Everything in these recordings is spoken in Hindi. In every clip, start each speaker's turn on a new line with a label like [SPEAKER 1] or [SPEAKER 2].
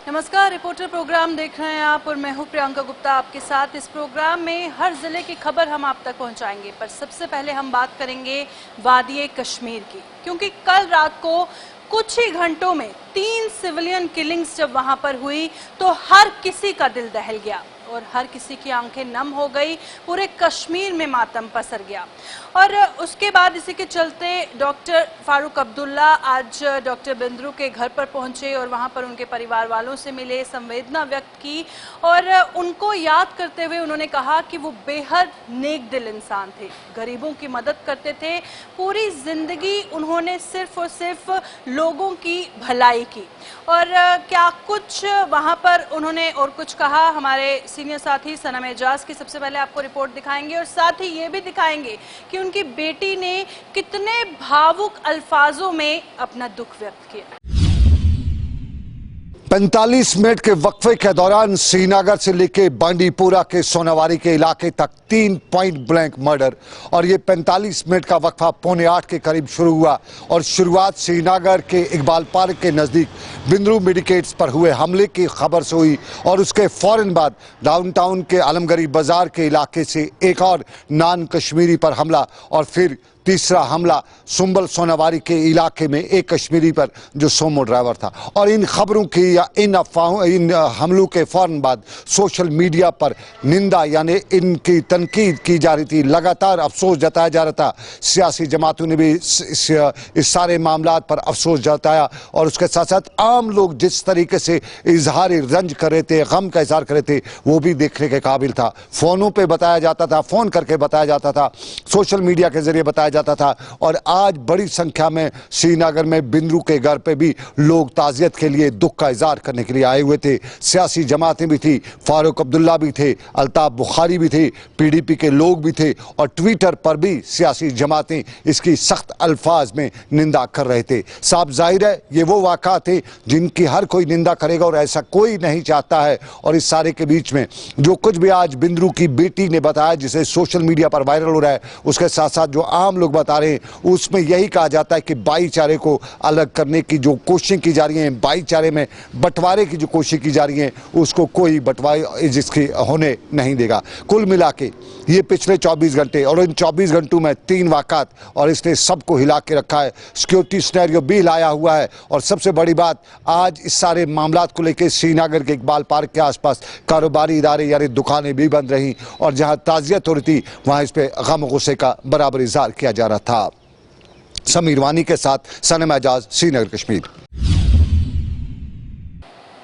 [SPEAKER 1] नमस्कार, रिपोर्टर प्रोग्राम देख रहे हैं आप और मैं हूं प्रियंका गुप्ता आपके साथ। इस प्रोग्राम में हर जिले की खबर हम आप तक पहुंचाएंगे, पर सबसे पहले हम बात करेंगे वादी कश्मीर की, क्योंकि कल रात को कुछ ही घंटों में 3 सिविलियन किलिंग्स जब वहां पर हुई तो हर किसी का दिल दहल गया और हर किसी की आंखें नम हो गई। पूरे कश्मीर में मातम पसर गया और उसके बाद इसी के चलते डॉक्टर फारूक अब्दुल्ला आज डॉक्टर बिंद्रू के घर पर पहुंचे और वहां पर उनके परिवार वालों से मिले, संवेदना व्यक्त की और उनको याद करते हुए उन्होंने कहा कि वो बेहद नेक दिल इंसान थे, गरीबों की मदद करते थे। पूरी जिंदगी उन्होंने सिर्फ और सिर्फ लोगों की भलाई की। और क्या कुछ वहां पर उन्होंने और कुछ कहा, हमारे सीनियर साथी सनम एजाज की सबसे पहले आपको रिपोर्ट दिखाएंगे और साथ ही ये भी दिखाएंगे कि उनकी बेटी ने कितने भावुक अल्फाजों में अपना दुख व्यक्त किया।
[SPEAKER 2] 45 मिनट के वक्फे के दौरान श्रीनगर से लेके बांडीपुरा के सोनावारी के इलाके तक 3 पॉइंट ब्लैंक मर्डर। और ये 45 मिनट का वक्फा 7:45 के करीब शुरू हुआ और शुरुआत श्रीनगर के इकबाल पार्क के नज़दीक बिंद्रू मेडिकेट्स पर हुए हमले की खबर से हुई और उसके फौरन बाद डाउनटाउन के आलमगरी बाजार के इलाके से एक और नॉन कश्मीरी पर हमला और फिर तीसरा हमला सुंबल सोनावारी के इलाके में एक कश्मीरी पर जो सोमो ड्राइवर था। और इन खबरों की या इन अफवाहों, इन हमलों के फौरन बाद सोशल मीडिया पर निंदा यानी इनकी तनकीद की जा रही थी, लगातार अफसोस जताया जा रहा था। सियासी जमातों ने भी इस सारे मामलात पर अफसोस जताया और उसके साथ साथ आम लोग जिस तरीके से इजहार रंज कर रहे थे, गम का इजहार कर रहे थे, वो भी देखने के काबिल था। फ़ोनों पर बताया जाता था, फ़ोन करके बताया जाता था, सोशल मीडिया के जरिए बताया जाता था। और आज बड़ी संख्या में श्रीनगर में बिंद्रू के घर पे भी लोग ताज़ियत के लिए, दुख का इजहार करने के लिए आए हुए थे। सियासी जमातें भी थी, फारूक अब्दुल्ला भी थे, अल्ताफ बुखारी भी थे, पीडीपी के लोग भी थे और ट्विटर पर भी सियासी जमातें इसकी सख्त अल्फाज में निंदा कर रहे थे। साफ जाहिर है ये वो वाक़ा थे जिनकी हर कोई निंदा करेगा और ऐसा कोई नहीं चाहता है। और इस सारे के बीच में जो कुछ भी आज बिंद्रू की बेटी ने बताया, जिसे सोशल मीडिया पर वायरल हो रहा है, उसके साथ साथ जो आम लोग बता रहे हैं उसमें यही कहा जाता है कि भाईचारे को अलग करने की जो कोशिश की जा रही है, भाईचारे में बंटवारे की जो कोशिश की जा रही है, उसको कोई बंटवारे जिसकी होने नहीं देगा। कुल मिला के ये पिछले 24 घंटे और इन 24 घंटों में 3 वाक़ात और इसने सबको हिला के रखा है। सिक्योरिटी सिनेरियो भी हिलाया हुआ है और सबसे बड़ी बात, आज इस सारे मामलात को लेकर श्रीनगर के इकबाल पार्क के आसपास कारोबारी इदारे यानी दुकानें भी बंद रहीं और जहां ताज़ियत हो रही थी वहां इस पर गम गुस्से का बराबर इजहार किया जा रहा था। समीर वानी के साथ सनम एजाज, श्रीनगर, कश्मीर।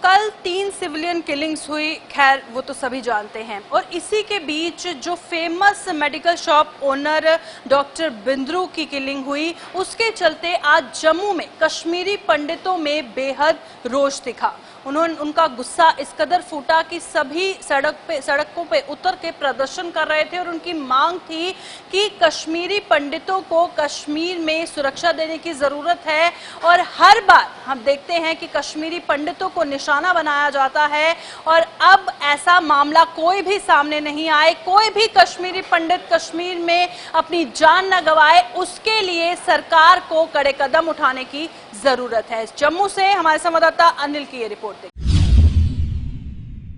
[SPEAKER 1] कल 3 सिविलियन किलिंग्स हुई, खैर वो तो सभी जानते हैं। और इसी के बीच जो famous medical shop owner doctor Bindroo की किलिंग हुई, उसके चलते आज जम्मू में कश्मीरी पंडितों में बेहद रोष दिखा। उनका गुस्सा इस कदर फूटा कि सभी सड़कों पे उतर के प्रदर्शन कर रहे थे और उनकी मांग थी कि कश्मीरी पंडितों को कश्मीर में सुरक्षा देने की जरूरत है। और हर बार हम देखते हैं कि कश्मीरी पंडितों को निशाना बनाया जाता है और अब ऐसा मामला कोई भी सामने नहीं आए, कोई भी कश्मीरी पंडित कश्मीर में अपनी जान न गंवाए, उसके लिए सरकार को कड़े कदम उठाने की जरूरत है। जम्मू से हमारे संवाददाता अनिल की ये रिपोर्ट।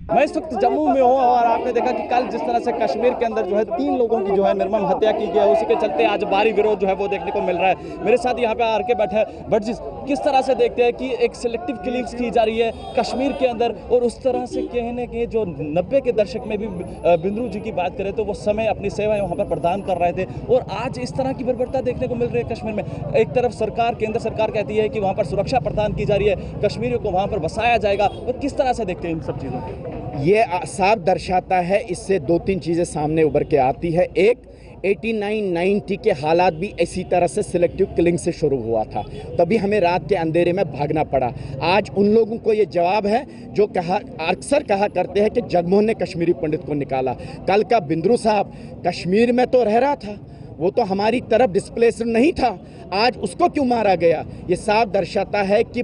[SPEAKER 3] मैं इस वक्त जम्मू में हूँ और आपने देखा कि कल जिस तरह से कश्मीर के अंदर जो है 3 लोगों की जो है निर्मम हत्या की गई, उसी के चलते आज भारी विरोध जो है वो देखने को मिल रहा है। मेरे साथ यहाँ पे आर के बैठे हैं। बट जी, किस तरह से देखते हैं कि एक सिलेक्टिव किलिंग्स की जा रही है कश्मीर के अंदर, और उस तरह से कहने के जो 90 के दशक में भी बिंद्रू जी की बात करें तो वो समय अपनी सेवाएं वहाँ पर प्रदान कर रहे थे और आज इस तरह की बर्बरता देखने को मिल रही है कश्मीर में। एक तरफ सरकार, केंद्र सरकार कहती है कि वहाँ पर सुरक्षा प्रदान की जा रही है, कश्मीरियों को वहाँ पर बसाया जाएगा, और किस तरह से देखते हैं इन सब चीज़ों को?
[SPEAKER 4] ये साफ दर्शाता है, इससे 2-3 चीज़ें सामने उभर के आती है। एक, 89-90 के हालात भी इसी तरह से सिलेक्टिव किलिंग से शुरू हुआ था, तभी हमें रात के अंधेरे में भागना पड़ा। आज उन लोगों को ये जवाब है जो अक्सर कहा करते हैं कि जगमोहन ने कश्मीरी पंडित को निकाला। कल का बिंद्रू साहब कश्मीर में तो रह रहा था, वो तो हमारी तरफ डिस्प्लेस्ड नहीं था, आज उसको क्यों मारा गया? ये साफ दर्शाता है कि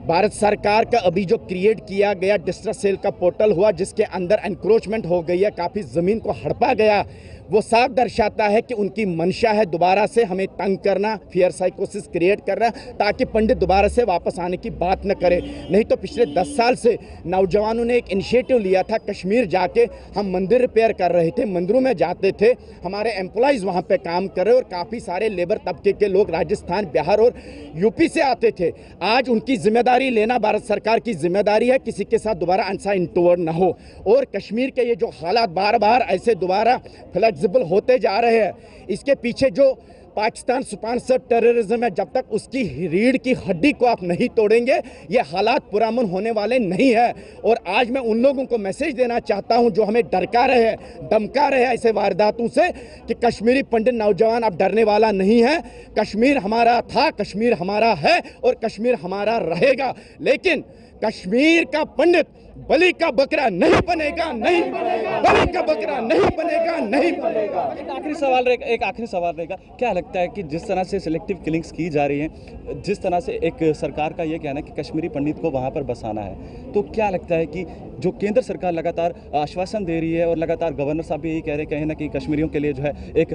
[SPEAKER 4] भारत सरकार का अभी जो क्रिएट किया गया डिस्ट्रेस सेल का पोर्टल हुआ, जिसके अंदर एनक्रोचमेंट हो गई है, काफ़ी ज़मीन को हड़पा गया, वो साफ दर्शाता है कि उनकी मंशा है दोबारा से हमें तंग करना, फियर साइकोसिस क्रिएट करना, ताकि पंडित दोबारा से वापस आने की बात न करे। नहीं तो पिछले 10 साल से नौजवानों ने एक इनिशिएटिव लिया था, कश्मीर जाके हम मंदिर रिपेयर कर रहे थे, मंदिरों में जाते थे, हमारे एम्प्लॉयज़ वहाँ पे काम कर रहे और काफ़ी सारे लेबर तबके के लोग राजस्थान, बिहार और यूपी से आते थे। आज उनकी जिम्मेदारी लेना भारत सरकार की जिम्मेदारी है, किसी के साथ दोबारा अनसाइंटवर्ड ना हो। और कश्मीर के ये जो हालात बार बार ऐसे दोबारा फ्लेक्सिबल होते जा रहे हैं, इसके पीछे जो पाकिस्तान स्पॉन्सर्ड टेररिज्म है, जब तक उसकी रीढ़ की हड्डी को आप नहीं तोड़ेंगे ये हालात पुरअमन होने वाले नहीं है। और आज मैं उन लोगों को मैसेज देना चाहता हूं जो हमें डरका रहे हैं, धमका रहे हैं ऐसे वारदातों से, कि कश्मीरी पंडित नौजवान अब डरने वाला नहीं है। कश्मीर हमारा था, कश्मीर हमारा है और कश्मीर हमारा रहेगा। लेकिन कश्मीर का पंडित बलि का बकरा नहीं बनेगा, नहीं बनेगा, बलि का बकरा नहीं बनेगा, नहीं बनेगा।
[SPEAKER 3] एक आखिरी सवाल रहेगा, क्या लगता है कि जिस तरह से सिलेक्टिव किलिंग्स की जा रही हैं, जिस तरह से एक सरकार का ये कहना है कि कश्मीरी पंडित को वहाँ पर बसाना है, तो क्या लगता है कि जो केंद्र सरकार लगातार आश्वासन दे रही है और लगातार गवर्नर साहब भी यही कह रहे हैं कहीं ना कहीं कश्मीरियों के लिए जो है एक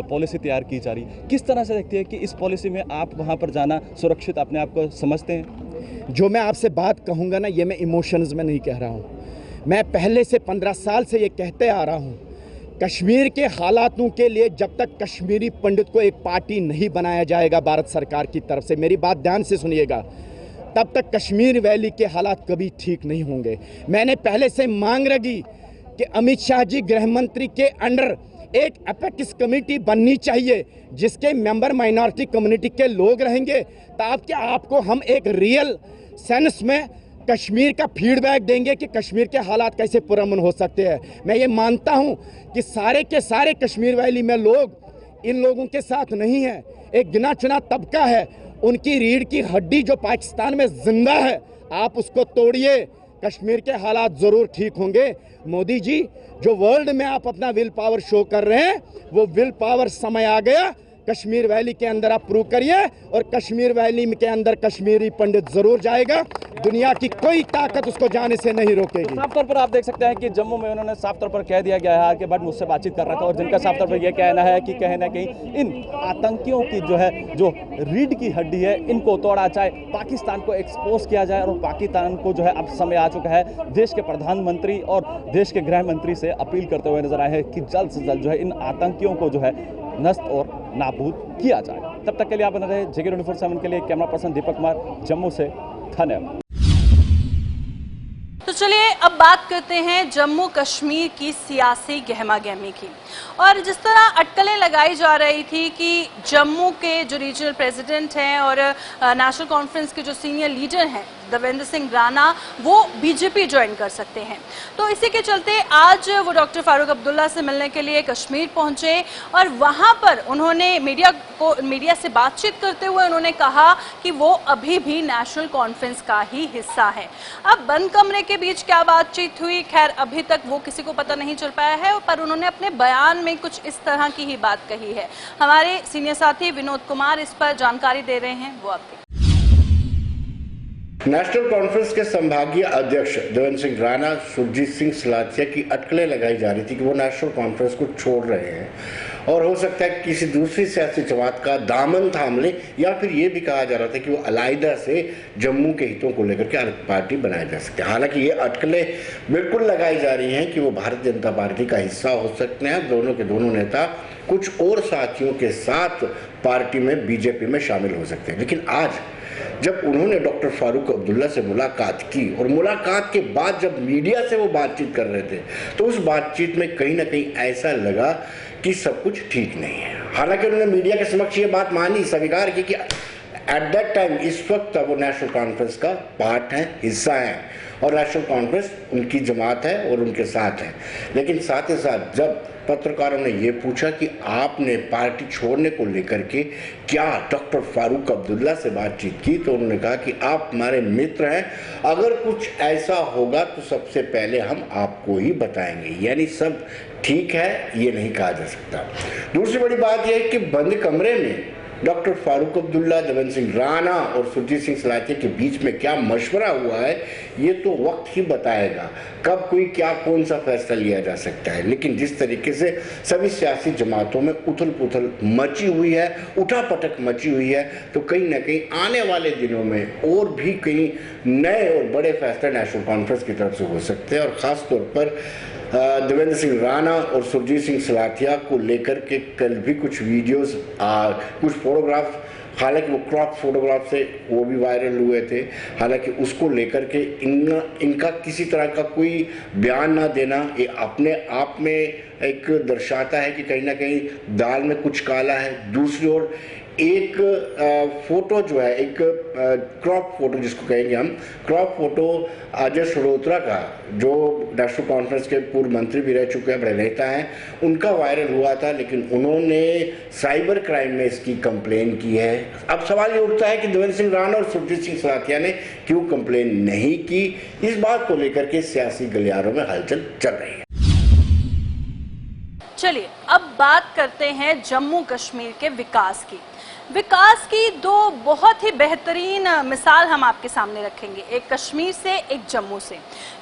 [SPEAKER 3] पॉलिसी तैयार की जा रही है, किस तरह से देखती है कि इस पॉलिसी में आप वहाँ पर जाना सुरक्षित अपने आप को समझते हैं?
[SPEAKER 4] जो मैं आपसे बात कहूँगा ना, ये मैं इमोशंस में नहीं कह रहा हूँ, मैं पहले से 15 साल से ये कहते आ रहा हूँ, कश्मीर के हालातों के लिए जब तक कश्मीरी पंडित को एक पार्टी नहीं बनाया जाएगा भारत सरकार की तरफ से, मेरी बात ध्यान से सुनिएगा, तब तक कश्मीर वैली के हालात कभी ठीक नहीं होंगे। मैंने पहले से मांग रखी कि अमित शाह जी गृह मंत्री के अंडर एक एपेक्स कमेटी बननी चाहिए जिसके मेंबर माइनॉरिटी कम्युनिटी के लोग रहेंगे, ताकि आपको हम एक रियल सेंस में कश्मीर का फीडबैक देंगे कि कश्मीर के हालात कैसे पुरअमन हो सकते हैं। मैं ये मानता हूँ कि सारे के सारे कश्मीर वैली में लोग इन लोगों के साथ नहीं हैं, एक गिना चुना तबका है, उनकी रीढ़ की हड्डी जो पाकिस्तान में जिंदा है, आप उसको तोड़िए, कश्मीर के हालात ज़रूर ठीक होंगे। मोदी जी, जो वर्ल्ड में आप अपना विल पावर शो कर रहे हैं, वो विल पावर समय आ गया, कश्मीर वैली के अंदर आप प्रूव करिए, और कश्मीर वैली के अंदर कश्मीरी पंडित जरूर जाएगा, दुनिया की कोई ताकत उसको जाने से नहीं रोकेगी।
[SPEAKER 3] साफ तौर पर आप देख सकते हैं कि जम्मू में उन्होंने साफ तौर पर कह दिया गया है कि बाद मुझसे बातचीत कर रहा था, और जिनका साफ तौर पर यह कहना है कि कहीं ना कहीं इन आतंकियों की जो रीढ़ की हड्डी है, इनको तोड़ा जाए, पाकिस्तान को एक्सपोज किया जाए। और पाकिस्तान को जो है अब समय आ चुका है, देश के प्रधानमंत्री और देश के गृह मंत्री से अपील करते हुए नजर आए हैं कि जल्द से जल्द जो है इन आतंकियों को जो है नष्ट और नाबूद किया जाए। तब तक के लिए आप बने रहे जेके 24/7 के लिए। कैमरा पर्सन दीपक कुमार, जम्मू से, धन्यवाद।
[SPEAKER 1] तो चलिए अब बात करते हैं जम्मू कश्मीर की सियासी गहमा गहमी की। और जिस तरह अटकलें लगाई जा रही थी कि जम्मू के जो रीजनल प्रेसिडेंट हैं और नेशनल कॉन्फ्रेंस के जो सीनियर लीडर हैं देवेंद्र सिंह राणा, वो बीजेपी ज्वाइन कर सकते हैं, तो इसी के चलते आज वो डॉक्टर फारूक अब्दुल्ला से मिलने के लिए कश्मीर पहुंचे और वहां पर उन्होंने मीडिया से बातचीत करते हुए उन्होंने कहा कि वो अभी भी नेशनल कॉन्फ्रेंस का ही हिस्सा है। अब बंद कमरे के बीच क्या बातचीत हुई, खैर अभी तक वो किसी को पता नहीं चल पाया है, पर उन्होंने अपने बयान में कुछ इस तरह की ही बात कही है। हमारे सीनियर साथी विनोद कुमार इस पर जानकारी दे रहे हैं, वो आप देखिए।
[SPEAKER 5] नेशनल कॉन्फ्रेंस के संभागीय अध्यक्ष देवेंद्र सिंह राणा, सुरजीत सिंह सलाथिया की अटकलें लगाई जा रही थी कि वो नेशनल कॉन्फ्रेंस को छोड़ रहे हैं और हो सकता है किसी दूसरी सियासी जमात का दामन थाम लें, या फिर ये भी कहा जा रहा था कि वो अलग से जम्मू के हितों को लेकर के अलग पार्टी बनाया जा सकती है। हालांकि ये अटकलें बिल्कुल लगाई जा रही हैं कि वो भारतीय जनता पार्टी का हिस्सा हो सकते हैं। दोनों के दोनों नेता कुछ और साथियों के साथ पार्टी में बीजेपी में शामिल हो सकते हैं। लेकिन आज जब उन्होंने डॉक्टर फारूक अब्दुल्ला से मुलाकात की और मुलाकात के बाद जब मीडिया से वो बातचीत कर रहे थे, तो उस बातचीत में कहीं ना कहीं ऐसा लगा कि सब कुछ ठीक नहीं है। हालांकि उन्होंने मीडिया के समक्ष ये बात मानी, स्वीकार की कि एट दैट टाइम, इस वक्त वो नेशनल कॉन्फ्रेंस का पार्ट है, हिस्सा है, और नेशनल कॉन्फ्रेंस उनकी जमात है और उनके साथ है। लेकिन साथ ही साथ जब पत्रकारों ने ये पूछा कि आपने पार्टी छोड़ने को लेकर के क्या डॉक्टर फारूक अब्दुल्ला से बातचीत की, तो उन्होंने कहा कि आप हमारे मित्र हैं, अगर कुछ ऐसा होगा तो सबसे पहले हम आपको ही बताएंगे। यानी सब ठीक है, ये नहीं कहा जा सकता। दूसरी बड़ी बात यह है कि बंद कमरे में डॉक्टर फारूक अब्दुल्ला, देवेंद्र सिंह राणा और सुरजीत सिंह सलाथिया के बीच में क्या मशवरा हुआ है ये तो वक्त ही बताएगा, कब कोई क्या कौन सा फैसला लिया जा सकता है। लेकिन जिस तरीके से सभी सियासी जमातों में उथल पुथल मची हुई है, उठापटक मची हुई है, तो कहीं ना कहीं आने वाले दिनों में और भी कई नए और बड़े फैसले नेशनल कॉन्फ्रेंस की तरफ से हो सकते हैं। और ख़ास तौर पर देवेंद्र सिंह राणा और सुरजीत सिंह सलाथिया को लेकर के कल भी कुछ वीडियोस, कुछ फोटोग्राफ, हालांकि वो क्रॉप फोटोग्राफ से वो भी वायरल हुए थे, हालांकि उसको लेकर के इनका किसी तरह का कोई बयान ना देना ये अपने आप में एक दर्शाता है कि कहीं ना कहीं दाल में कुछ काला है। दूसरी ओर एक फोटो जो है, एक क्रॉप फोटो जिसको कहेंगे हम, क्रॉप फोटो अजय श्रोत्रा का, जो नेशनल कॉन्फ्रेंस के पूर्व मंत्री भी रह चुके हैं, बड़े नेता हैं, उनका वायरल हुआ था, लेकिन उन्होंने साइबर क्राइम में इसकी कंप्लेन की है। अब सवाल ये उठता है कि देवेंद्र सिंह राणा और सुरजीत सिंह सलाथिया ने क्यों कंप्लेन नहीं की। इस बात को लेकर के सियासी गलियारों में हलचल चल रही है।
[SPEAKER 1] चलिए अब बात करते हैं जम्मू कश्मीर के विकास की। विकास की दो बहुत ही बेहतरीन मिसाल हम आपके सामने रखेंगे, एक कश्मीर से, एक जम्मू से।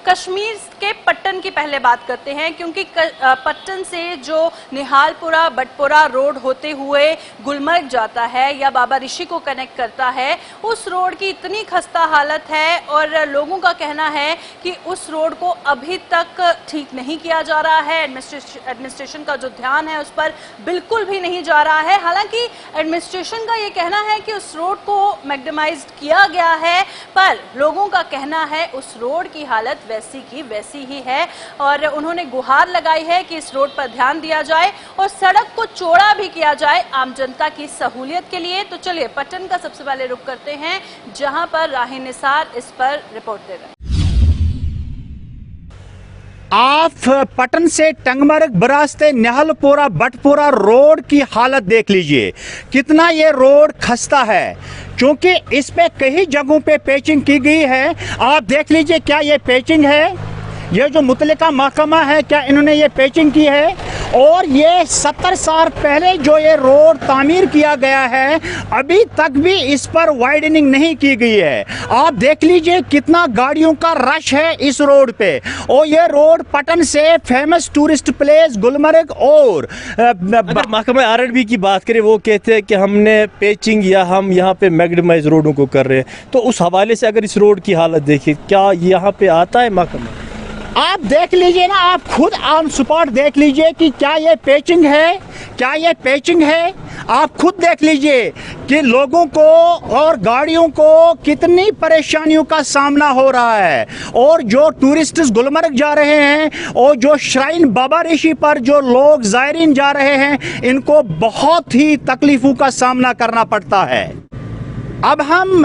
[SPEAKER 1] कश्मीर के पट्टन की पहले बात करते हैं, क्योंकि पट्टन से जो निहालपुरा बटपुरा रोड होते हुए गुलमर्ग जाता है या बाबा ऋषि को कनेक्ट करता है, उस रोड की इतनी खस्ता हालत है और लोगों का कहना है कि उस रोड को अभी तक ठीक नहीं किया जा रहा है। एडमिनिस्ट्रेशन का जो ध्यान है उस पर बिल्कुल भी नहीं जा रहा है। हालांकि एडमिनिस्ट्रेशन का ये कहना है कि उस रोड को मैग्नेमाइज्ड किया गया है, पर लोगों का कहना है उस रोड की हालत वैसी की वैसी ही है और उन्होंने गुहार लगाई है कि इस रोड पर ध्यान दिया जाए और सड़क को चौड़ा भी किया जाए आम जनता की सहूलियत के लिए। तो चलिए पट्टन का सबसे पहले रुख करते हैं, जहां पर राही निसार इस पर रिपोर्ट दे रहे हैं।
[SPEAKER 6] आप पटन से टंगमर्ग बरास्ते निहालपुरा बटपुरा रोड की हालत देख लीजिए, कितना ये रोड खस्ता है, क्योंकि इस पे कई जगहों पे पेचिंग की गई है। आप देख लीजिए, क्या ये पेचिंग है? ये जो मुतल्लिका महकमा है, क्या इन्होंने ये पेचिंग की है? और ये 70 साल पहले जो ये रोड तामीर किया गया है, अभी तक भी इस पर वाइडनिंग नहीं की गई है। आप देख लीजिए कितना गाड़ियों का रश है इस रोड पे। और ये रोड पटन से फेमस टूरिस्ट प्लेस गुलमर्ग और
[SPEAKER 7] महकमा आरएंडबी की बात करें, वो कहते हैं कि हमने पेचिंग या हम यहाँ पे मैग्नेमाइज रोडों को कर रहे हैं। तो उस हवाले से अगर इस रोड की हालत देखिए, क्या यहाँ पे आता है महकमा?
[SPEAKER 6] आप देख लीजिए ना, आप खुद ऑन स्पॉट देख लीजिए कि क्या ये पेचिंग है, क्या ये पेचिंग है। आप खुद देख लीजिए कि लोगों को और गाड़ियों को कितनी परेशानियों का सामना हो रहा है। और जो टूरिस्ट गुलमर्ग जा रहे हैं और जो श्राइन बाबा ऋषि पर जो लोग ज़ायरीन जा रहे हैं, इनको बहुत ही तकलीफ़ों का सामना करना पड़ता है। अब हम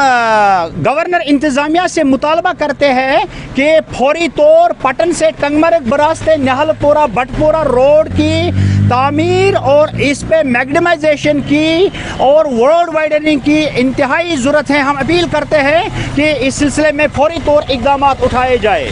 [SPEAKER 6] गवर्नर इंतज़ामिया से मुतालबा करते हैं कि फौरी तौर पटन से टंगमर्ग बरास्ते निहालपुरा बटपुरा रोड की तामीर और इस पे मैग्नेमाइजेशन की और रोड वाइडनिंग की इंतहाई ज़रूरत है। हम अपील करते हैं कि इस सिलसिले में फौरी तौर इक़दाम उठाए जाए।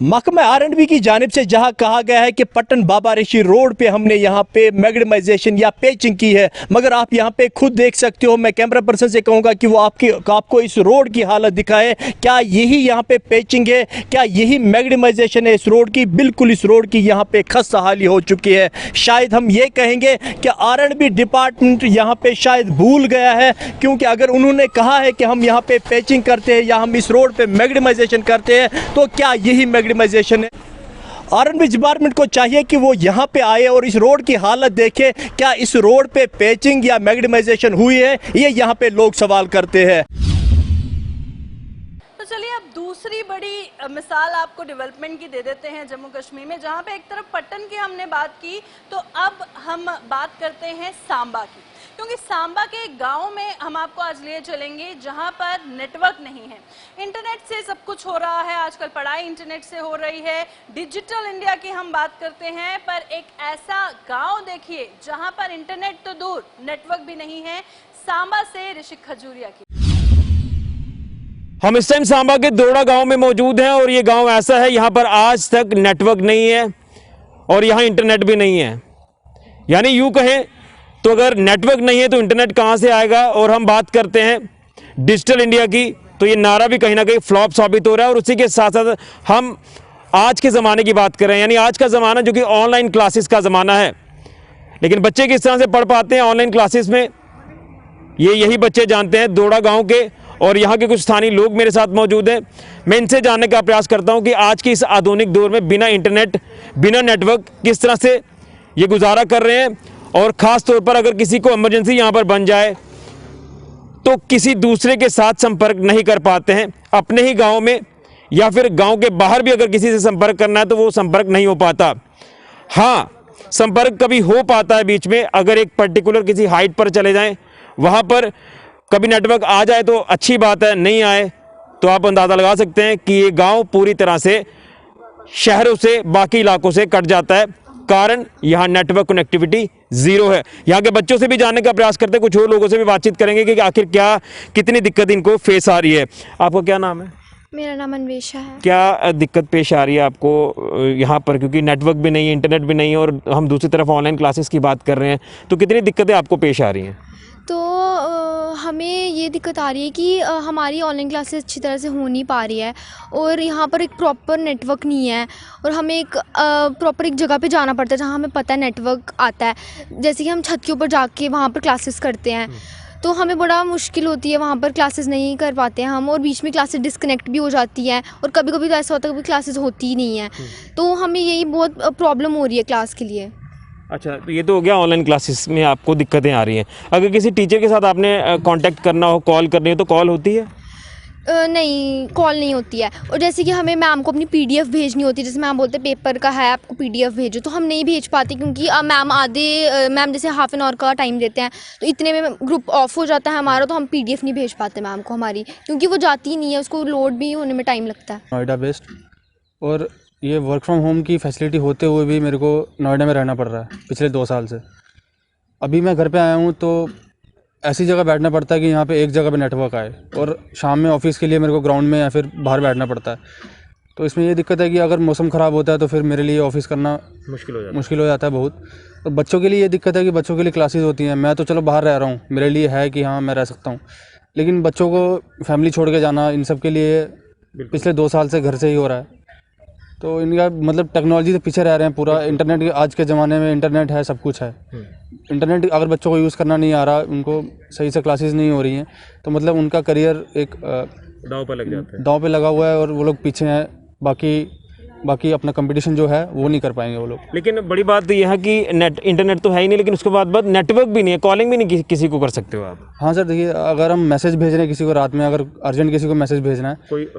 [SPEAKER 7] महकमा आरएंडबी की जानिब से जहां कहा गया है कि पटन बाबा ऋषि रोड पे हमने यहां पे मैग्नेमाइजेशन या पेचिंग की है, मगर आप यहां पे खुद देख सकते हो। मैं कैमरा पर्सन से कहूंगा कि वो आपको इस रोड की हालत दिखाए। क्या यही यहां पे पेचिंग है? क्या यही मैग्नेमाइजेशन है इस रोड की? बिल्कुल इस रोड की यहां पे खस्ता हाली हो चुकी है। शायद हम ये कहेंगे कि आरएंडबी डिपार्टमेंट यहां पे शायद भूल गया है, क्योंकि अगर उन्होंने कहा है कि हम यहां पे पेचिंग करते हैं या हम इस रोड पे मैग्नेमाइजेशन करते हैं, तो क्या यही मैग्नेमाइजेशन है? आरएंडबी डिपार्टमेंट को चाहिए कि वो यहाँ पे आए और इस रोड की हालत देखे। क्या इस रोड पे पेचिंग या मैग्नेमाइजेशन हुई है? ये यहाँ पे लोग सवाल करते हैं।
[SPEAKER 1] तो चलिए अब दूसरी बड़ी मिसाल आपको डेवलपमेंट की दे देते हैं जम्मू कश्मीर में, जहाँ पे एक तरफ पट्टन की हमने बात की, तो अब हम बात करते हैं सांबा की। क्योंकि सांबा के गांव में हम आपको आज लिए चलेंगे जहां पर नेटवर्क नहीं है। इंटरनेट से सब कुछ हो रहा है, आजकल पढ़ाई इंटरनेट से हो रही है, डिजिटल इंडिया की हम बात करते हैं, पर एक ऐसा गांव देखिए जहां पर इंटरनेट तो दूर, नेटवर्क भी नहीं है। सांबा से ऋषिक खजूरिया की।
[SPEAKER 8] हम इस टाइम सांबा के दोड़ा गांव में मौजूद हैं और ये गांव ऐसा है, यहाँ पर आज तक नेटवर्क नहीं है और यहाँ इंटरनेट भी नहीं है। यानी यूं कहें तो अगर नेटवर्क नहीं है तो इंटरनेट कहाँ से आएगा। और हम बात करते हैं डिजिटल इंडिया की, तो ये नारा भी कहीं ना कहीं फ्लॉप साबित हो रहा है। और उसी के साथ साथ हम आज के ज़माने की बात कर रहे हैं, यानी आज का ज़माना जो कि ऑनलाइन क्लासेस का ज़माना है। लेकिन बच्चे किस तरह से पढ़ पाते हैं ऑनलाइन क्लासेस में, ये यही बच्चे जानते हैं। दोड़ा गांव के और यहाँ के कुछ स्थानीय लोग मेरे साथ मौजूद हैं। मैं इनसे जानने का प्रयास करता हूँ कि आज की इस आधुनिक दौर में बिना इंटरनेट, बिना नेटवर्क किस तरह से ये गुजारा कर रहे हैं। और ख़ास तौर पर अगर किसी को इमरजेंसी यहाँ पर बन जाए तो किसी दूसरे के साथ संपर्क नहीं कर पाते हैं। अपने ही गाँव में या फिर गाँव के बाहर भी अगर किसी से संपर्क करना है तो वो संपर्क नहीं हो पाता। हाँ, संपर्क कभी हो पाता है बीच में, अगर एक पर्टिकुलर किसी हाइट पर चले जाएं, वहाँ पर कभी नेटवर्क आ जाए तो अच्छी बात है, नहीं आए तो आप अंदाज़ा लगा सकते हैं कि ये गांव पूरी तरह से शहरों से, बाकी इलाकों से कट जाता है। कारण यहाँ नेटवर्क कनेक्टिविटी ज़ीरो है। यहाँ के बच्चों से भी जानने का प्रयास करते हैं, कुछ और लोगों से भी बातचीत करेंगे कि आखिर क्या कितनी दिक्कत इनको फेस आ रही है। आपका क्या नाम है?
[SPEAKER 9] मेरा नाम अन्वेषा है।
[SPEAKER 8] क्या दिक्कत पेश आ रही है आपको यहाँ पर, क्योंकि नेटवर्क भी नहीं है, इंटरनेट भी नहीं है और हम दूसरी तरफ ऑनलाइन क्लासेस की बात कर रहे हैं, तो कितनी दिक्कतें आपको पेश आ रही हैं?
[SPEAKER 9] तो हमें ये दिक्कत आ रही है कि हमारी ऑनलाइन क्लासेस अच्छी तरह से हो नहीं पा रही है और यहाँ पर एक प्रॉपर नेटवर्क नहीं है और हमें एक प्रॉपर एक जगह पे जाना पड़ता है जहाँ हमें पता है नेटवर्क आता है। जैसे कि हम छत के ऊपर जाके वहाँ पर क्लासेस करते हैं तो हमें बड़ा मुश्किल होती है, वहाँ पर क्लासेस नहीं कर पाते हैं हम और बीच में क्लासेस डिस्कनेक्ट भी हो जाती हैं और कभी कभी तो ऐसा होता है कि क्लासेस होती ही नहीं है। तो हमें यही बहुत प्रॉब्लम हो रही है क्लास के लिए।
[SPEAKER 8] अच्छा, तो ये तो हो गया ऑनलाइन क्लासेस में आपको दिक्कतें आ रही हैं। अगर किसी टीचर के साथ आपने कांटेक्ट करना हो, कॉल करनी हो, तो कॉल होती है?
[SPEAKER 9] नहीं, कॉल नहीं होती है। और जैसे कि हमें मैम को अपनी पीडीएफ भेजनी होती है, जैसे मैम बोलते हैं पेपर का है आपको पीडीएफ भेजो, तो हम नहीं भेज पाते क्योंकि मैम जैसे हाफ एन आवर का टाइम देते हैं तो इतने में ग्रुप ऑफ हो जाता है हमारा, तो हम पीडीएफ नहीं भेज पाते मैम को हमारी, क्योंकि वो जाती ही नहीं है, उसको लोड भी होने में टाइम लगता है।
[SPEAKER 10] नोएडा बेस्ड, और ये वर्क फ्रॉम होम की फैसिलिटी होते हुए भी मेरे को नोएडा में रहना पड़ रहा है पिछले 2 साल से। अभी मैं घर पे आया हूँ तो ऐसी जगह बैठना पड़ता है कि यहाँ पे एक जगह पे नेटवर्क आए, और शाम में ऑफिस के लिए मेरे को ग्राउंड में या फिर बाहर बैठना पड़ता है। तो इसमें ये दिक्कत है कि अगर मौसम ख़राब होता है तो फिर मेरे लिए ऑफिस करना मुश्किल हो जाता है बहुत। तो बच्चों के लिए ये दिक्कत है कि बच्चों के लिए क्लासेस होती हैं। मैं तो चलो बाहर रह रहा हूँ, मेरे लिए है कि हाँ मैं रह सकता हूँ, लेकिन बच्चों को फैमिली छोड़ के जाना, इन सब के लिए पिछले 2 साल से घर से ही हो रहा है। तो इनका मतलब टेक्नोलॉजी से पीछे रह रहे हैं पूरा। इंटरनेट, आज के ज़माने में इंटरनेट है, सब कुछ है। इंटरनेट अगर बच्चों को यूज़ करना नहीं आ रहा, उनको सही से क्लासेस नहीं हो रही हैं, तो मतलब उनका करियर एक
[SPEAKER 8] दांव पे लग जाता है,
[SPEAKER 10] दांव पे लगा हुआ है और वो लोग पीछे हैं। बाकी अपना कंपटीशन जो है वो नहीं कर पाएंगे वो लोग।
[SPEAKER 8] लेकिन बड़ी बात तो यह है कि इंटरनेट तो है ही नहीं, लेकिन उसके बाद नेटवर्क भी नहीं है, कॉलिंग भी नहीं किसी को कर सकते हो आप।
[SPEAKER 10] हाँ सर, देखिए अगर हम मैसेज भेज रहे हैं किसी को रात में, अगर अर्जेंट किसी को मैसेज भेजना है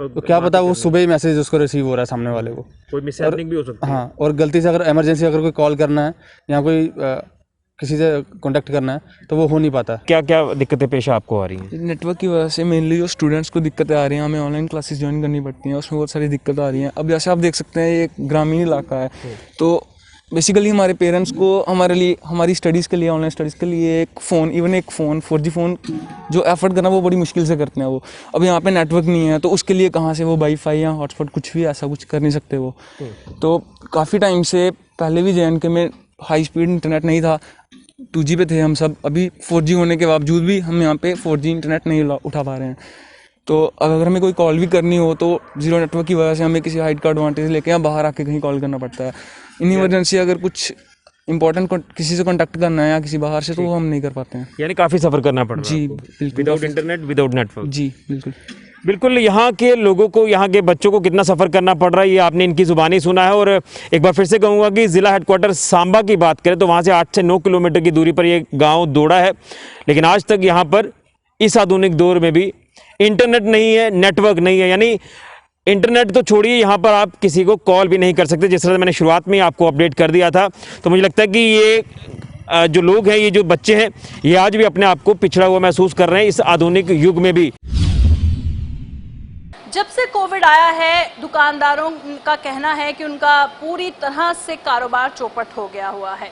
[SPEAKER 10] तो क्या पता वो सुबह ही मैसेज उसको रिसीव हो रहा है सामने वाले को,
[SPEAKER 8] कोई मिसहैपनिंग भी हो सकती है।
[SPEAKER 10] हाँ, और गलती से अगर इमरजेंसी अगर कोई कॉल करना है या कोई किसी से कांटेक्ट करना है तो वो हो नहीं पाता।
[SPEAKER 8] क्या क्या दिक्कतें पेश आपको आ रही हैं?
[SPEAKER 11] नेटवर्क की वजह से मेनली जो स्टूडेंट्स को दिक्कतें आ रही हैं, हमें ऑनलाइन क्लासेस ज्वाइन करनी पड़ती हैं, उसमें बहुत सारी दिक्कत आ रही हैं। अब जैसे आप देख सकते हैं ये एक ग्रामीण इलाका है, तो बेसिकली हमारे पेरेंट्स को हमारे लिए, हमारी स्टडीज़ के लिए, ऑनलाइन स्टडीज़ के लिए एक फ़ोन, इवन एक फ़ोन 4G फ़ोन जो एफर्ट करना वो बड़ी मुश्किल से करते हैं वो। अब यहाँ पे नेटवर्क नहीं है तो उसके लिए कहाँ से वो वाईफाई या हॉटस्पॉट कुछ भी ऐसा कुछ कर नहीं सकते वो। तो काफ़ी टाइम से पहले भी JNK में हाई स्पीड इंटरनेट नहीं था, 2G पे थे हम सब। अभी 4G होने के बावजूद भी हम यहाँ पे 4G इंटरनेट नहीं उठा पा रहे हैं। तो अगर हमें कोई कॉल भी करनी हो तो जीरो नेटवर्क की वजह से हमें किसी हाइट का एडवांटेज लेके यहाँ बाहर आके कहीं कॉल करना पड़ता है। इन इमरजेंसी अगर कुछ इंपॉर्टेंट किसी से कॉन्टैक्ट करना है या किसी बाहर से, तो वो हम नहीं कर पाते हैं।
[SPEAKER 8] यानी काफ़ी सफ़र करना पड़ रहा है।
[SPEAKER 11] जी बिल्कुल,
[SPEAKER 8] विदाउट इंटरनेट, विदाउट नेटवर्क।
[SPEAKER 11] जी बिल्कुल
[SPEAKER 8] बिल्कुल। यहाँ के लोगों को, यहाँ के बच्चों को कितना सफ़र करना पड़ रहा है ये आपने इनकी ज़ुबानी सुना है। और एक बार फिर से कहूँगा कि ज़िला हेडक्वार्टर सांबा की बात करें तो वहाँ से 8 से 9 किलोमीटर की दूरी पर ये गांव दोड़ा है, लेकिन आज तक यहाँ पर इस आधुनिक दौर में भी इंटरनेट नहीं है, नेटवर्क नहीं है। यानी इंटरनेट तो छोड़िए, यहाँ पर आप किसी को कॉल भी नहीं कर सकते। जिस तरह से मैंने शुरुआत में आपको अपडेट कर दिया था, तो मुझे लगता है कि ये जो लोग हैं, ये जो बच्चे हैं, ये आज भी अपने आप को पिछड़ा हुआ महसूस कर रहे हैं इस आधुनिक युग में भी।
[SPEAKER 1] जब से कोविड आया है दुकानदारों का कहना है कि उनका पूरी तरह से कारोबार चौपट हो गया हुआ है।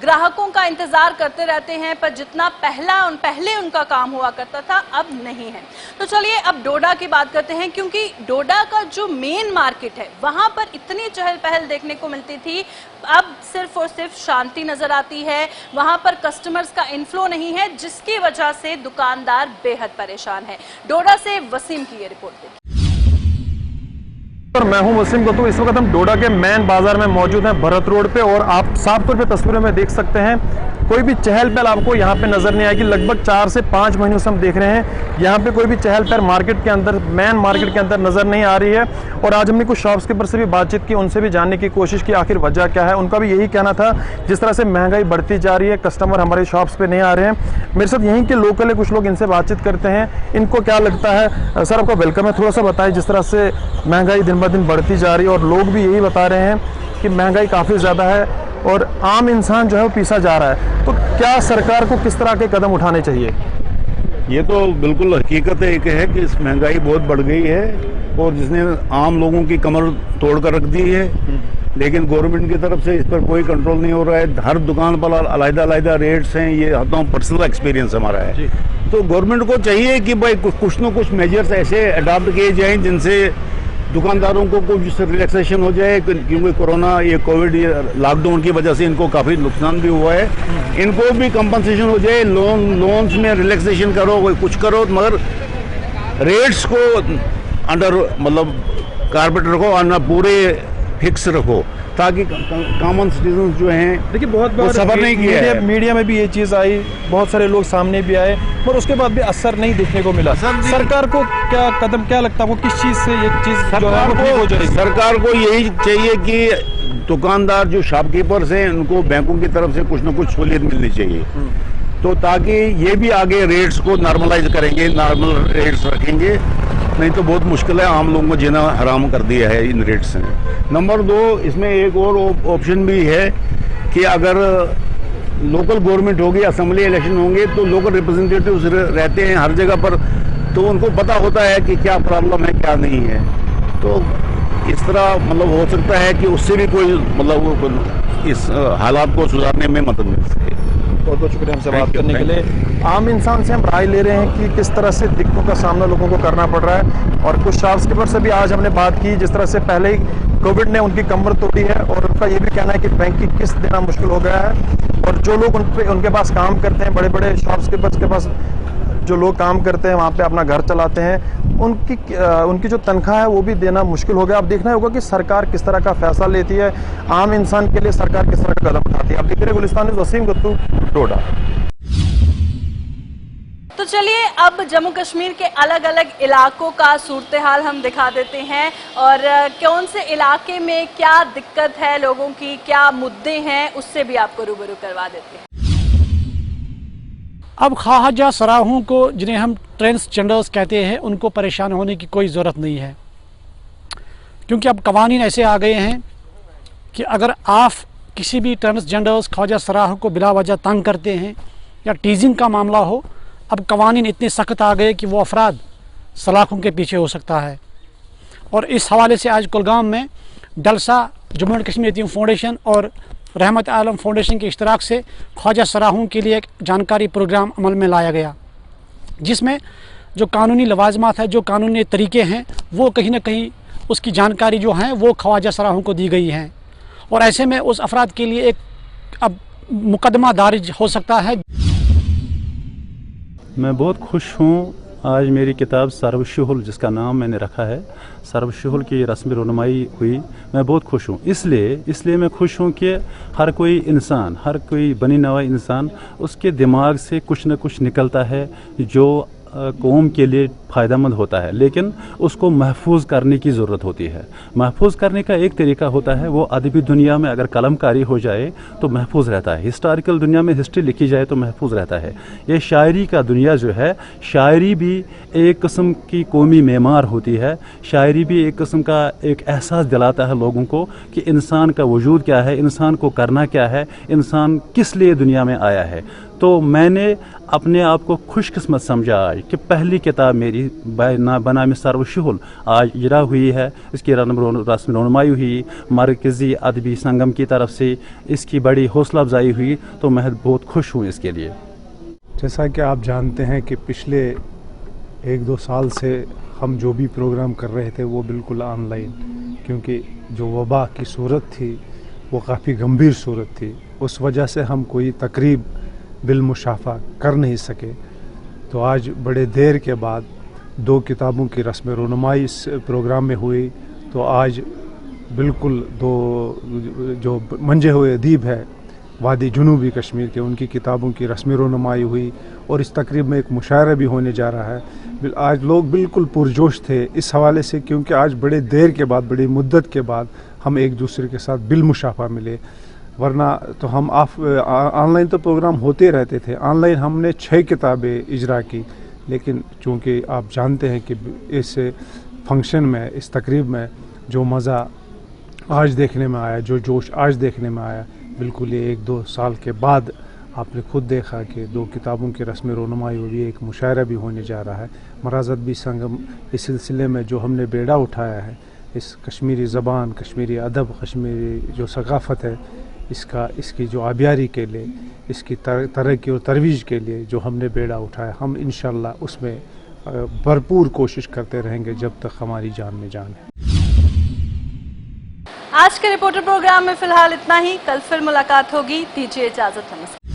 [SPEAKER 1] ग्राहकों का इंतजार करते रहते हैं, पर जितना पहले उनका काम हुआ करता था अब नहीं है। तो चलिए अब डोडा की बात करते हैं, क्योंकि डोडा का जो मेन मार्केट है वहां पर इतनी चहल पहल देखने को मिलती थी, अब सिर्फ और सिर्फ शांति नजर आती है। वहां पर कस्टमर्स का इनफ्लो नहीं है, जिसकी वजह से दुकानदार बेहद परेशान है। डोडा से वसीम की ये रिपोर्ट।
[SPEAKER 12] मैं हूं वसीम गत्तू। इस वक्त हम डोडा के मेन बाजार में मौजूद हैं, भरत रोड पे, और आप साफ तौर पे तस्वीरों में देख सकते हैं कोई भी चहल पहल आपको यहाँ पे नजर नहीं आएगी। लगभग 4 से 5 महीनों से हम देख रहे हैं यहाँ पे कोई भी चहल पहल मार्केट के अंदर, मेन मार्केट के अंदर नजर नहीं आ रही है। और आज हमने कुछ शॉप्सकीपर से भी बातचीत की, उनसे भी जानने की कोशिश की आखिर वजह क्या है। उनका भी यही कहना था, जिस तरह से महंगाई बढ़ती जा रही है, कस्टमर हमारे शॉप्स पे नहीं आ रहे हैं। मेरे साथ यहीं के लोकल है, कुछ लोग, इनसे बातचीत करते हैं, इनको क्या लगता है। सर आपका वेलकम है, थोड़ा सा बताएं जिस तरह से महंगाई दिन ब दिन बढ़ती जा रही है और लोग भी यही बता रहे हैं कि महंगाई काफ़ी ज़्यादा है और आम इंसान जो है वो पीसा जा रहा है, तो क्या सरकार को किस तरह के कदम उठाने चाहिए?
[SPEAKER 13] ये तो बिल्कुल हकीकत एक है कि इस महंगाई बहुत बढ़ गई है और जिसने आम लोगों की कमर तोड़ कर रख दी है, लेकिन गवर्नमेंट की तरफ से इस पर कोई कंट्रोल नहीं हो रहा है। हर दुकान पर अलग-अलग रेट्स हैं, ये हमारा पर्सनल एक्सपीरियंस हमारा है। तो गवर्नमेंट को चाहिए कि भाई कुछ न कुछ मेजर्स ऐसे अडॉप्ट किए जाएं जिनसे दुकानदारों को कुछ रिलैक्सेशन हो जाए, क्योंकि कोरोना, ये कोविड, ये लॉकडाउन की वजह से इनको काफ़ी नुकसान भी हुआ है। इनको भी कंपनसेशन हो जाए, लोन्स में रिलैक्सेशन करो, कुछ करो, मगर रेट्स को अंडर मतलब कारपेट रखो और ना पूरे फिक्स रखो, ताकि कॉमन सिटीजन जो हैं,
[SPEAKER 12] देखिए बहुत बार
[SPEAKER 13] सफर नहीं किया है।
[SPEAKER 12] मीडिया में भी ये चीज़ आई, बहुत सारे लोग सामने भी आए, पर उसके बाद भी असर नहीं देखने को मिला। सरकार को क्या कदम, क्या लगता है वो किस चीज़ से ये चीज़ जो है वो ठीक हो जाएगी?
[SPEAKER 13] सरकार को यही चाहिए कि दुकानदार जो शॉपकीपर्स हैं उनको बैंकों की तरफ से कुछ न कुछ सहूलियत मिलनी चाहिए, तो ताकि ये भी आगे रेट्स को नॉर्मलाइज करेंगे, नॉर्मल रेट्स रखेंगे। नहीं तो बहुत मुश्किल है, आम लोगों को जीना हराम कर दिया है इन रेट्स ने। नंबर 2, इसमें एक और ऑप्शन भी है कि अगर लोकल गवर्नमेंट होगी, असेंबली इलेक्शन होंगे, तो लोकल रिप्रेजेंटेटिव्स रहते हैं हर जगह पर, तो उनको पता होता है कि क्या प्रॉब्लम है क्या नहीं है। तो इस तरह मतलब हो सकता है कि उससे भी कोई मतलब इस हालात को सुधारने में मदद मिल सके।
[SPEAKER 12] बहुत बहुत शुक्रिया हमसे बात करने के लिए। आम इंसान से हम राय ले रहे हैं कि किस तरह से दिक्कतों का सामना लोगों को करना पड़ रहा है, और कुछ शॉप्सकीपर से भी आज हमने बात की, जिस तरह से पहले ही कोविड ने उनकी कमर तोड़ी है और उनका ये भी कहना है कि बैंक की किस्त देना मुश्किल हो गया है। और जो लोग उनके पास काम करते हैं, बड़े बड़े शॉप्सकीपर्स के पास जो लोग काम करते हैं, वहाँ पे अपना घर चलाते हैं, उनकी जो तनख्वाह है वो भी देना मुश्किल हो गया। अब देखना होगा कि सरकार किस तरह का फैसला लेती है, आम इंसान के लिए सरकार किस तरह का कदम उठाती है। अब देख रहे गुलिस्तान में वसीम गत्तू, डोडा।
[SPEAKER 1] तो चलिए अब जम्मू कश्मीर के अलग अलग इलाकों का सूरत हाल हम दिखा देते हैं, और कौन से इलाके में क्या दिक्कत है लोगों की, क्या मुद्दे हैं, उससे भी आपको रूबरू करवा देते हैं।
[SPEAKER 6] अब ख्वाजा सराहों को, जिन्हें हम ट्रांसजेंडर्स कहते हैं, उनको परेशान होने की कोई ज़रूरत नहीं है, क्योंकि अब कवानीन ऐसे आ गए हैं कि अगर आप किसी भी ट्रांसजेंडर्स, ख्वाजा सराह को बिला वजह तंग करते हैं या टीजिंग का मामला हो, अब कवानीन इतने सख्त आ गए कि वो अफराद सलाखों के पीछे हो सकता है। और इस हवाले से आज कुलगाम में डलसा, जम्मू एंड कश्मीर यतीम फाउंडेशन और रहमत आलम फाउंडेशन के इश्तराक से ख्वाजा सराहों के लिए एक जानकारी प्रोग्राम अमल में लाया गया, जिसमें जो कानूनी लवाजमात है, जो कानूनी तरीके हैं, वो कहीं ना कहीं उसकी जानकारी जो है वो ख्वाजा सराहों को दी गई है। और ऐसे में उस अफराद के लिए एक अब मुकदमा दारिज हो सकता है।
[SPEAKER 14] मैं बहुत खुश हूँ, आज मेरी किताब सर्वशुहुल, जिसका नाम मैंने रखा है सर्वशुहुल, की रस्म रुनमाई हुई। मैं बहुत खुश हूँ, इसलिए मैं खुश हूँ कि हर कोई इंसान, हर कोई बनी नवा इंसान, उसके दिमाग से कुछ न कुछ निकलता है जो कौम के लिए फ़ायदेमंद होता है, लेकिन उसको महफूज करने की ज़रूरत होती है। महफूज करने का एक तरीका होता है, वो अदबी दुनिया में अगर कलमकारी हो जाए तो महफूज रहता है, हिस्टोरिकल दुनिया में हिस्ट्री लिखी जाए तो महफूज रहता है। ये शायरी का दुनिया जो है, शायरी भी एक किस्म की कौमी मेमार होती है, शायरी भी एक किस्म का एक एहसास दिलाता है लोगों को कि इंसान का वजूद क्या है, इंसान को करना क्या है, इंसान किस लिए दुनिया में आया है। तो मैंने अपने आप को खुशकिस्मत समझा आज कि पहली किताब मेरी बनाम सर्वशुहुल आज इजरा हुई है, इसकी रस्म रौनमाई हुई, मरकज़ी अदबी संगम की तरफ से इसकी बड़ी हौसला अफजाई हुई, तो मैं बहुत खुश हूँ इसके लिए।
[SPEAKER 15] जैसा कि आप जानते हैं कि पिछले 1-2 साल से हम जो भी प्रोग्राम कर रहे थे वो बिल्कुल ऑनलाइन, क्योंकि जो वबा की सूरत थी वो काफ़ी गंभीर सूरत थी, उस वजह से हम कोई तकरीब बिलमुशाफा कर नहीं सके। तो आज बड़े देर के बाद 2 किताबों की रस्म रोनुमाई इस प्रोग्राम में हुई, तो आज बिल्कुल 2 जो मंजे हुए अदीब है वादी जनूबी कश्मीर के, उनकी किताबों की रस्म रोनुमाई हुई और इस तकरीब में एक मुशायरा भी होने जा रहा है। आज लोग बिल्कुल पुरजोश थे इस हवाले से, क्योंकि आज बड़े देर के बाद, बड़ी मुद्दत के बाद हम एक दूसरे के साथ बिलमुशाफा मिले, वरना तो हम ऑनलाइन तो प्रोग्राम होते रहते थे। ऑनलाइन हमने 6 किताबें इजरा की, लेकिन चूँकि आप जानते हैं कि इस फंक्शन में, इस तकरीब में जो मज़ा आज देखने में आया, जो जोश आज देखने में आया, बिल्कुल ये 1-2 साल के बाद आपने खुद देखा कि 2 किताबों की रस्म रोनुमाई हुई, एक मुशायरा भी होने जा रहा है। मराज अदबी संगम इस सिलसिले में जो हमने बेड़ा उठाया है, इस कश्मीरी ज़बान, कश्मीरी अदब, कश्मीरी जो सकाफ़त है, इसकी जो आबियारी के लिए, इसकी तरक्की और तरवीज के लिए जो हमने बेड़ा उठाया, हम इंशाअल्लाह उसमें भरपूर कोशिश करते रहेंगे जब तक हमारी जान में जान है।
[SPEAKER 1] आज के रिपोर्टर प्रोग्राम में फिलहाल इतना ही, कल फिर मुलाकात होगी, दीजिए इजाजत, नमस्कार।